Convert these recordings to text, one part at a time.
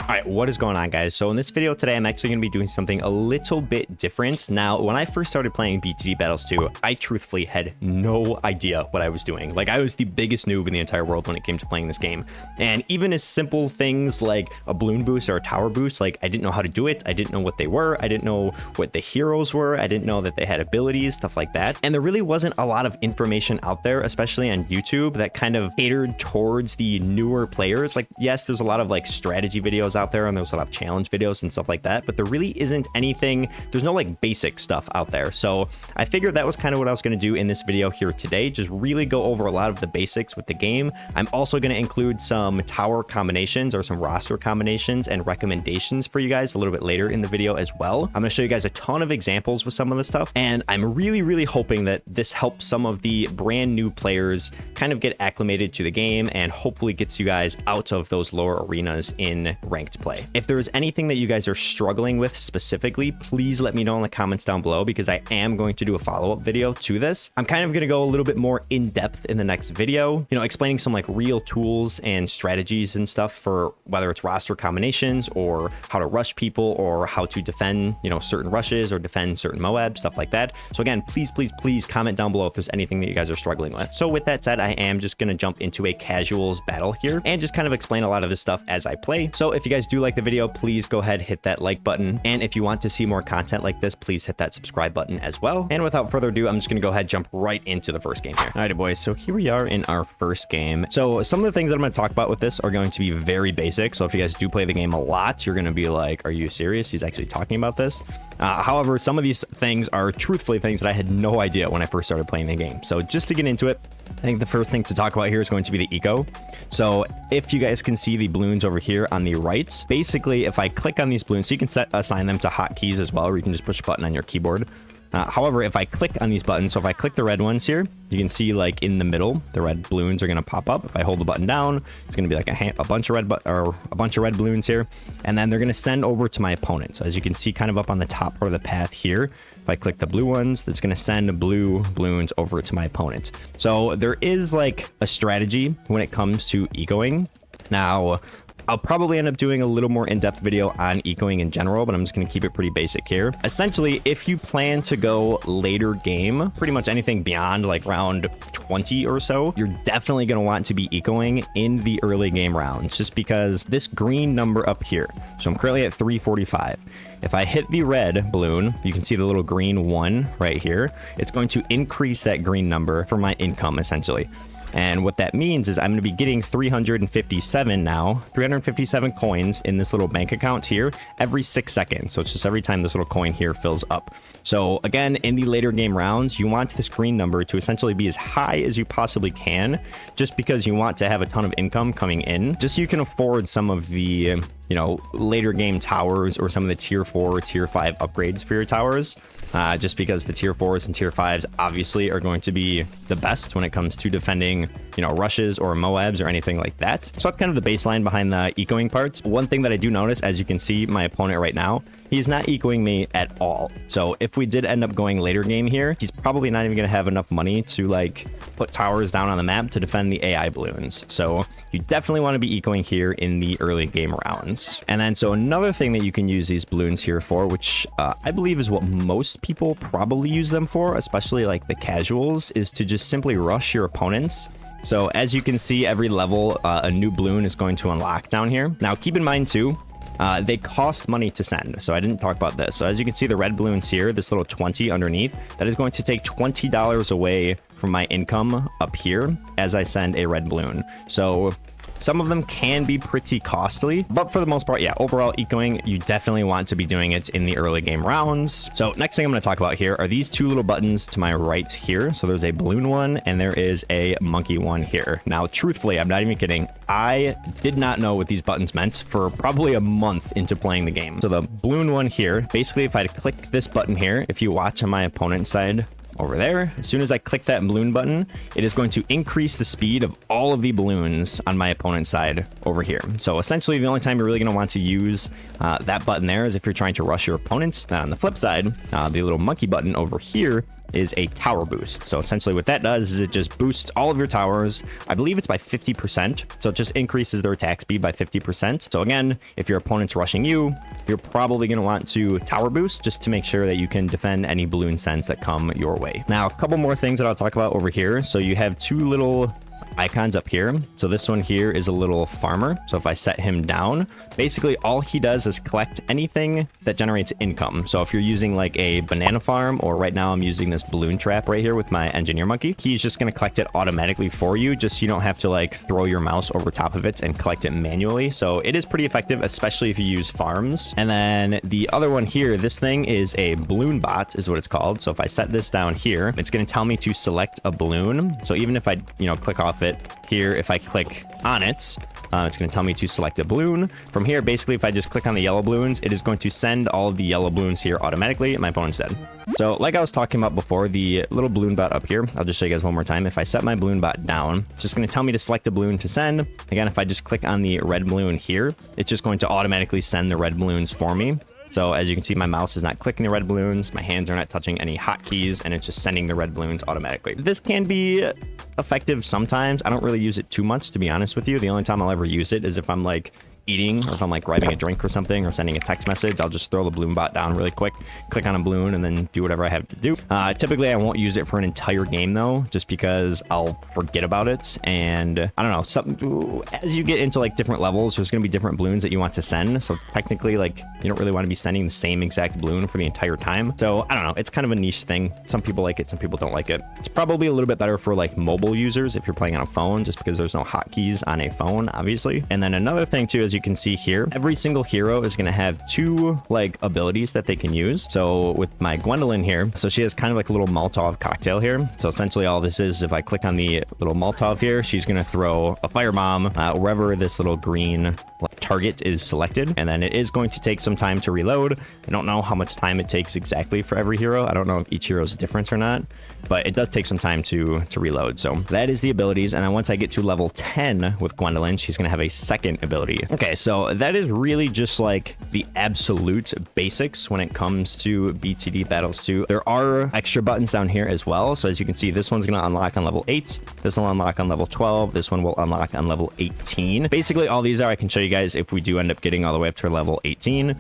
All right, what is going on, guys? So in this video today, I'm actually going to be doing something a little bit different. Now, when I first started playing BTD Battles 2, I truthfully had no idea what I was doing. Like, I was the biggest noob in the entire world when it came to playing this game. And even as simple things like a balloon boost or a tower boost, like, I didn't know how to do it. I didn't know what they were. I didn't know what the heroes were. I didn't know that they had abilities, stuff like that. And there really wasn't a lot of information out there, especially on YouTube, that kind of catered towards the newer players. Like, yes, there's a lot of like strategy videos out there, and there's a lot of challenge videos and stuff like that, but there really isn't anything, there's no like basic stuff out there. So I figured that was kind of what I was going to do in this video here today, just really go over a lot of the basics with the game. I'm also going to include some tower combinations or some roster combinations and recommendations for you guys a little bit later in the video as well. I'm going to show you guys a ton of examples with some of the stuff, and I'm really hoping that this helps some of the brand new players kind of get acclimated to the game and hopefully gets you guys out of those lower arenas in ranked play. If there's anything that you guys are struggling with specifically, please let me know in the comments down below, because I am going to do a follow-up video to this. I'm kind of going to go a little bit more in depth in the next video, you know, explaining some like real tools and strategies and stuff for whether it's roster combinations or how to rush people or how to defend, you know, certain rushes or defend certain Moab, stuff like that. So again, please comment down below if there's anything that you guys are struggling with. So with that said, I am just going to jump into a casuals battle here and just kind of explain a lot of this stuff as I play. So if you guys do like the video, please go ahead, hit that like button. And if you want to see more content like this, please hit that subscribe button as well. And without further ado, I'm just going to go ahead, jump right into the first game here. All right, boys. So here we are in our first game. So some of the things that I'm going to talk about with this are going to be very basic. So if you guys do play the game a lot, you're going to be like, are you serious? He's actually talking about this. However, some of these things are truthfully things that I had no idea when I first started playing the game. So just to get into it, I think the first thing to talk about here is going to be the eco. So if you guys can see the balloons over here on the right, basically if I click on these balloons, so you can assign them to hotkeys as well, or you can just push a button on your keyboard. However, if I click on these buttons, so if I click the red ones here, you can see like in the middle, the red balloons are going to pop up. If I hold the button down, it's going to be like a bunch of red balloons here, and then they're going to send over to my opponent. So as you can see kind of up on the top part of the path here, if I click the blue ones, that's going to send blue balloons over to my opponent. So there is like a strategy when it comes to ecoing. Now, I'll probably end up doing a little more in-depth video on ecoing in general, but I'm just going to keep it pretty basic here. Essentially, if you plan to go later game, pretty much anything beyond like round 20 or so, you're definitely going to want to be ecoing in the early game rounds, just because this green number up here, so I'm currently at 345. If I hit the red balloon, you can see the little green one right here. It's going to increase that green number for my income, essentially. And what that means is I'm going to be getting 357 coins in this little bank account here every 6 seconds. So it's just every time this little coin here fills up. So again, in the later game rounds, you want this green number to essentially be as high as you possibly can, just because you want to have a ton of income coming in, just so you can afford some of the, you know, later game towers or some of the tier 4 or tier 5 upgrades for your towers. Just because the tier 4s and tier 5s obviously are going to be the best when it comes to defending, you know, rushes or Moabs or anything like that. So that's kind of the baseline behind the ecoing parts. One thing that I do notice, as you can see, my opponent right now, he's not ecoing me at all. So if we did end up going later game here, he's probably not even going to have enough money to like put towers down on the map to defend the AI balloons. So you definitely want to be ecoing here in the early game rounds. And then so another thing that you can use these balloons here for, which I believe is what most people probably use them for, especially like the casuals, is to just simply rush your opponents. So as you can see, every level a new balloon is going to unlock down here. Now keep in mind too, they cost money to send, so I didn't talk about this. So as you can see, the red balloons here, this little 20 underneath, that is going to take $20 away from my income up here as I send a red balloon. So some of them can be pretty costly, but for the most part, yeah, overall ecoing, you definitely want to be doing it in the early game rounds. So next thing I'm going to talk about here are these two little buttons to my right here. So there's a balloon one and there is a monkey one here. Now, truthfully, I'm not even kidding, I did not know what these buttons meant for probably a month into playing the game. So the balloon one here, basically if I click this button here, if you watch on my opponent's side, over there, as soon as I click that balloon button, it is going to increase the speed of all of the balloons on my opponent's side over here. So essentially, the only time you're really going to want to use that button there is if you're trying to rush your opponents. And on the flip side, the little monkey button over here is a tower boost. So essentially what that does is it just boosts all of your towers. I believe it's by 50%. So it just increases their attack speed by 50%. So again, if your opponent's rushing you, you're probably going to want to tower boost just to make sure that you can defend any balloon sends that come your way. Now, a couple more things that I'll talk about over here. So you have two little icons up here. So this one here is a little farmer. So if I set him down, basically all he does is collect anything that generates income. So if you're using like a banana farm, or right now I'm using this balloon trap right here with my engineer monkey, he's just going to collect it automatically for you, just so you don't have to like throw your mouse over top of it and collect it manually. So it is pretty effective, especially if you use farms. And then the other one here, this thing is a balloon bot is what it's called. So if I set this down here, it's going to tell me to select a balloon. So even if I, click off it here, if I click on it, it's going to tell me to select a balloon. From here, basically, if I just click on the yellow balloons, it is going to send all of the yellow balloons here automatically, and my opponent's dead. So like I was talking about before, the little balloon bot up here, I'll just show you guys one more time. If I set my balloon bot down, it's just going to tell me to select a balloon to send. Again, if I just click on the red balloon here, it's just going to automatically send the red balloons for me. So as you can see, my mouse is not clicking the red balloons, my hands are not touching any hotkeys, and it's just sending the red balloons automatically. This can be effective sometimes. I don't really use it too much, to be honest with you. The only time I'll ever use it is if I'm like eating, or if I'm like grabbing a drink or something, or sending a text message. I'll just throw the balloon bot down really quick, click on a balloon, and then do whatever I have to do. Typically I won't use it for an entire game though, just because I'll forget about it. And I don't know, as you get into like different levels, there's going to be different balloons that you want to send. So technically, like, you don't really want to be sending the same exact balloon for the entire time. So I don't know, it's kind of a niche thing. Some people like it, some people don't like it. It's probably a little bit better for like mobile users if you're playing on a phone, just because there's no hotkeys on a phone, obviously. And then another thing too is, you can see here, every single hero is going to have two like abilities that they can use. So with my Gwendolyn here, so she has kind of like a little Molotov cocktail here. So essentially all this is, if I click on the little Molotov here, she's going to throw a firebomb wherever this little green target is selected, and then it is going to take some time to reload. I don't know how much time it takes exactly for every hero. I don't know if each hero is different or not, but it does take some time to reload. So that is the abilities. And then once I get to level 10 with Gwendolyn, she's going to have a second ability. Okay, so that is really just like the absolute basics when it comes to BTD Battles 2. There are extra buttons down here as well. So as you can see, this one's going to unlock on level 8. This will unlock on level 12. This one will unlock on level 18. Basically, all these are, I can show you guys if we do end up getting all the way up to level 18.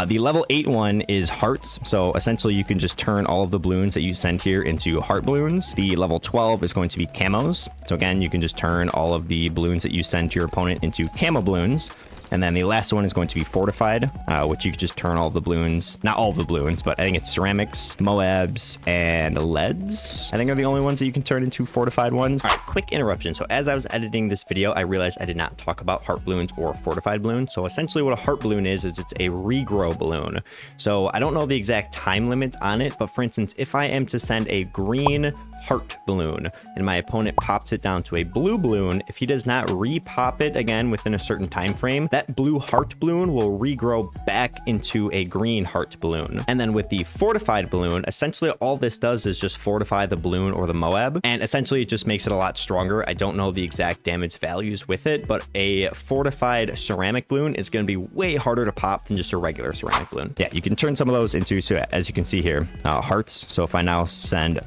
The level 8 one is hearts. So essentially you can just turn all of the balloons that you send here into heart balloons. The level 12 is going to be camos. So again, you can just turn all of the balloons that you send to your opponent into camo balloons. And then the last one is going to be fortified, which you can just turn all of the balloons, not all of the balloons, but I think it's ceramics, Moabs, and leads, I think, are the only ones that you can turn into fortified ones. All right, quick interruption. So as I was editing this video, I realized I did not talk about heart balloons or fortified balloons. So essentially what a heart balloon is it's a regrow balloon. So I don't know the exact time limit on it, but for instance, if I am to send a green heart balloon and my opponent pops it down to a blue balloon, if he does not re-pop it again within a certain time frame, that blue heart balloon will regrow back into a green heart balloon. And then with the fortified balloon, essentially all this does is just fortify the balloon or the Moab, and essentially it just makes it a lot stronger. I don't know the exact damage values with it, but a fortified ceramic balloon is going to be way harder to pop than just a regular ceramic balloon. Yeah, you can turn some of those into, so as you can see here, hearts. So if I now send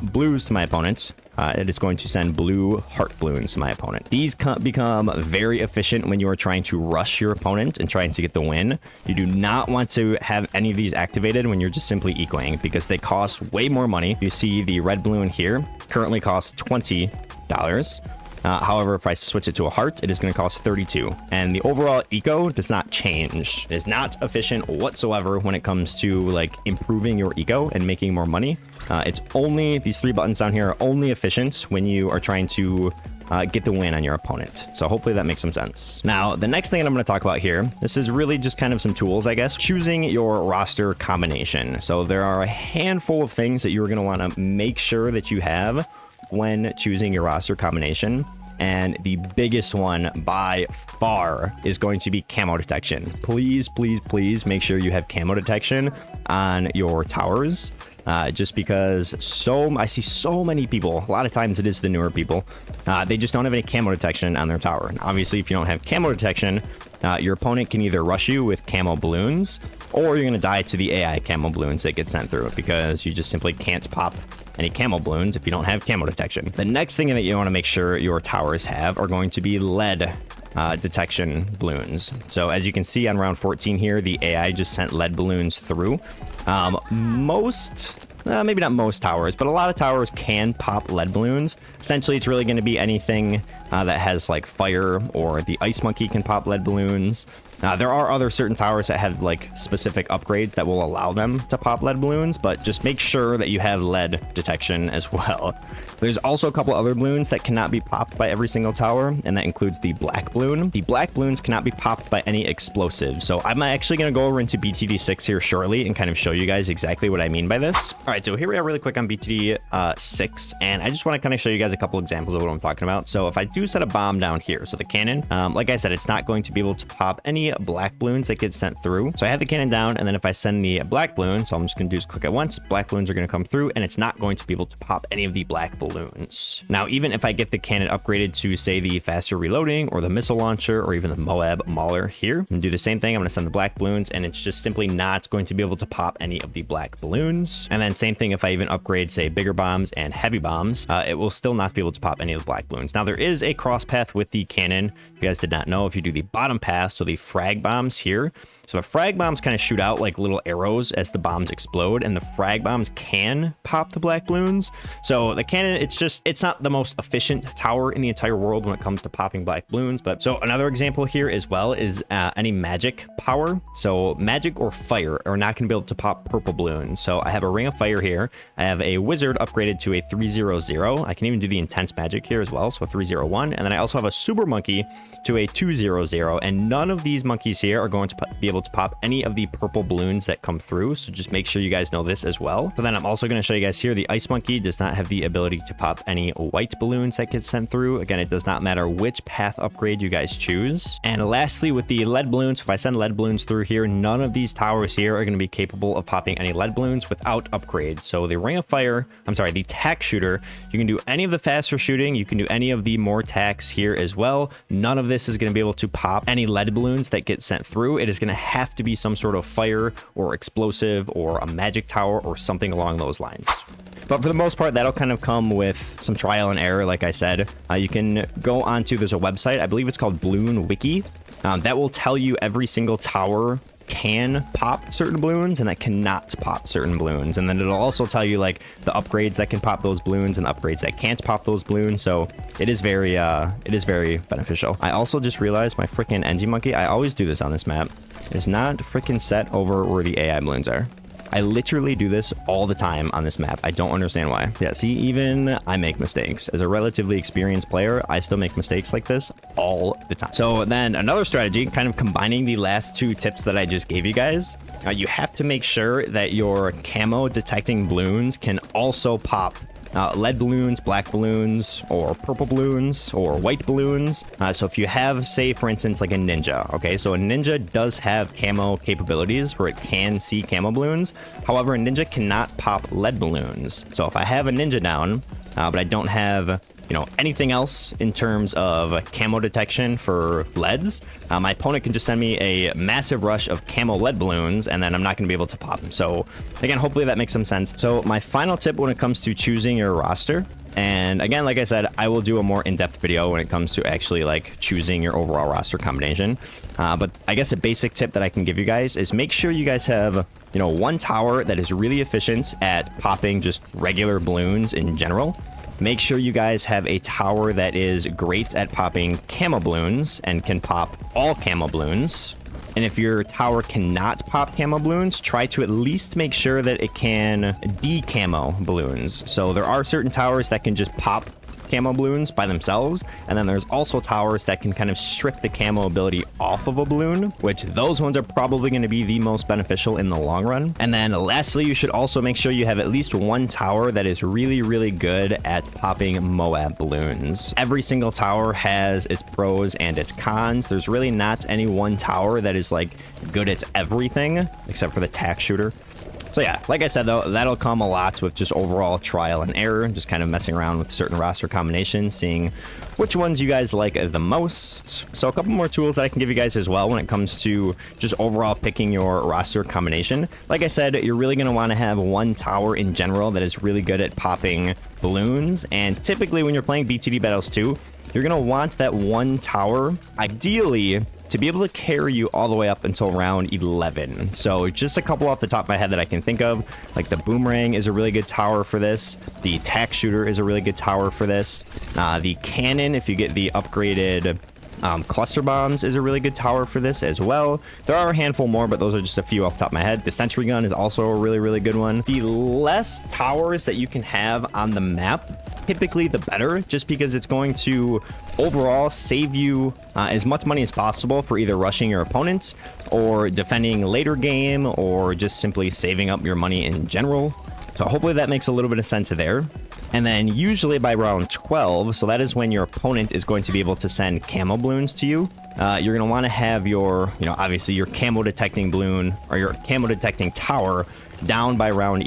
blues to my opponent, it is going to send blue heart balloons to my opponent. These become very efficient when you are trying to rush your opponent and trying to get the win. You do not want to have any of these activated when you're just simply ecoing, because they cost way more money. You see the red balloon here currently costs $20. However, if I switch it to a heart, it is going to cost 32. And the overall eco does not change. It is not efficient whatsoever when it comes to like improving your eco and making more money. It's only, these three buttons down here are only efficient when you are trying to get the win on your opponent. So hopefully that makes some sense. Now, the next thing I'm going to talk about here, this is really just kind of some tools, I guess. Choosing your roster combination. So there are a handful of things that you're going to want to make sure that you have when choosing your roster combination. And the biggest one by far is going to be camo detection. Please, please, please make sure you have camo detection on your towers. just because I see so many people, a lot of times it is the newer people, they just don't have any camo detection on their tower. And obviously, if you don't have camo detection, your opponent can either rush you with camo balloons, or you're going to die to the AI camo balloons that get sent through, because you just simply can't pop any camo balloons if you don't have camo detection. The next thing that you want to make sure your towers have are going to be lead detection balloons. So as you can see on round 14 here, the AI just sent lead balloons through. Maybe not most towers, but a lot of towers can pop lead balloons. Essentially, it's really going to be anything that has like fire, or the ice monkey can pop lead balloons. There are other certain towers that have like specific upgrades that will allow them to pop lead balloons, but just make sure that you have lead detection as well. There's also a couple other balloons that cannot be popped by every single tower, and that includes the black balloon. The black balloons cannot be popped by any explosives. So I'm actually going to go over into BTD 6 here shortly and kind of show you guys exactly what I mean by this. All right, so here we are really quick on BTD 6, and I just want to kind of show you guys a couple examples of what I'm talking about. So if I do set a bomb down here, so the cannon, like I said, it's not going to be able to pop any black balloons that get sent through. So I have the cannon down, and then if I send the black balloon, so I'm just going to do is click it once, black balloons are going to come through, and it's not going to be able to pop any of the black balloons. Now, even if I get the cannon upgraded to, say, the faster reloading, or the missile launcher, or even the Moab Mauler here, I'm going to do the same thing. I'm going to send the black balloons, and it's just simply not going to be able to pop any of the black balloons. And then same thing if I even upgrade, say, bigger bombs and heavy bombs, it will still not be able to pop any of the black balloons. Now, there is a cross path with the cannon. If you guys did not know, if you do the bottom path, so the frag bombs here, so the frag bombs kind of shoot out like little arrows as the bombs explode, and the frag bombs can pop the black balloons. So the cannon, it's not the most efficient tower in the entire world when it comes to popping black balloons. But so another example here as well is any magic power. So magic or fire are not going to be able to pop purple balloons. So I have a ring of fire here. I have a wizard upgraded to a 300. I can even do the intense magic here as well, so a 301. And then I also have a super monkey to a 200, and none of these monkeys here are going to be able to pop any of the purple balloons that come through. So just make sure you guys know this as well. So then I'm also going to show you guys here, the ice monkey does not have the ability to pop any white balloons that get sent through. Again, it does not matter which path upgrade you guys choose. And lastly, with the lead balloons, if I send lead balloons through here, none of these towers here are going to be capable of popping any lead balloons without upgrades. So the ring of fire, the tack shooter, you can do any of the faster shooting, you can do any of the more tacks here as well. None of this is going to be able to pop any lead balloons that get sent through. It is going to have to be some sort of fire or explosive or a magic tower or something along those lines. But for the most part, that'll kind of come with some trial and error. Like I said, you can go onto, there's a website, I believe it's called Bloon Wiki, that will tell you every single tower can pop certain balloons and that cannot pop certain balloons. And then it'll also tell you like the upgrades that can pop those balloons and the upgrades that can't pop those balloons. So it is very beneficial. I also just realized my freaking NG monkey, I always do this on this map, is not freaking set over where the AI balloons are. I literally do this all the time on this map. I don't understand why. Yeah, see, even I make mistakes. As a relatively experienced player, I still make mistakes like this all the time. So then another strategy, kind of combining the last two tips that I just gave you guys, you have to make sure that your camo detecting balloons can also pop lead balloons, black balloons, or purple balloons, or white balloons. So if you have, say, for instance, like a ninja, okay? So a ninja does have camo capabilities where it can see camo balloons. However, a ninja cannot pop lead balloons. So if I have a ninja down, but I don't have, anything else in terms of camo detection for leads, my opponent can just send me a massive rush of camo lead balloons, and then I'm not going to be able to pop them. So again, hopefully that makes some sense. So my final tip when it comes to choosing your roster, and again, like I said, I will do a more in-depth video when it comes to actually like choosing your overall roster combination. But I guess a basic tip that I can give you guys is make sure you guys have, one tower that is really efficient at popping just regular balloons in general. Make sure you guys have a tower that is great at popping camo balloons and can pop all camo balloons. And if your tower cannot pop camo balloons, try to at least make sure that it can de-camo balloons. So there are certain towers that can just pop camo balloons by themselves, and then there's also towers that can kind of strip the camo ability off of a balloon, which those ones are probably going to be the most beneficial in the long run. And then lastly, you should also make sure you have at least one tower that is really, really good at popping Moab balloons. Every single tower has its pros and its cons. There's really not any one tower that is like good at everything, except for the tack shooter. So yeah, like I said though, that'll come a lot with just overall trial and error, just kind of messing around with certain roster combinations, seeing which ones you guys like the most. So a couple more tools that I can give you guys as well when it comes to just overall picking your roster combination. Like I said, you're really going to want to have one tower in general that is really good at popping balloons, and typically when you're playing BTD Battles 2, you're going to want that one tower, ideally, to be able to carry you all the way up until round 11. So just a couple off the top of my head that I can think of, like the boomerang is a really good tower for this. The tack shooter is a really good tower for this. The cannon, if you get the upgraded cluster bombs, is a really good tower for this as well. There are a handful more, but those are just a few off the top of my head. The sentry gun is also a really, really good one. The less towers that you can have on the map, typically the better, just because it's going to overall save you as much money as possible for either rushing your opponents or defending later game, or just simply saving up your money in general. So hopefully that makes a little bit of sense there. And then usually by round 12, so that is when your opponent is going to be able to send camo balloons to you. You're going to want to have your, obviously your camo detecting balloon or your camo detecting tower down by round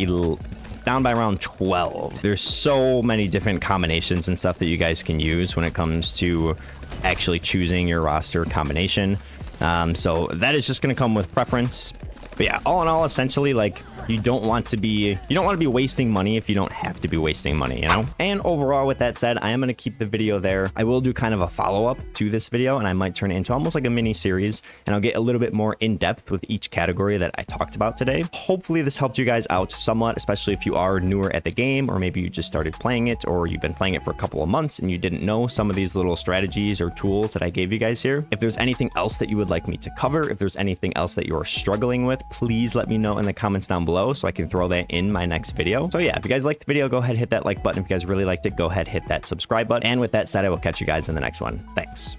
12. There's so many different combinations and stuff that you guys can use when it comes to actually choosing your roster combination. So that is just going to come with preference. But yeah, all in all, essentially, like, you don't want to be wasting money if you don't have to be wasting money, And overall, with that said, I am going to keep the video there. I will do kind of a follow-up to this video, and I might turn it into almost like a mini series, and I'll get a little bit more in depth with each category that I talked about today. Hopefully this helped you guys out somewhat, especially if you are newer at the game, or maybe you just started playing it, or you've been playing it for a couple of months and you didn't know some of these little strategies or tools that I gave you guys here. If there's anything else that you would like me to cover, if there's anything else that you're struggling with, please let me know in the comments down below so I can throw that in my next video. So yeah, if you guys liked the video, go ahead, hit that like button. If you guys really liked it, go ahead, hit that subscribe button. And with that said, I will catch you guys in the next one. Thanks.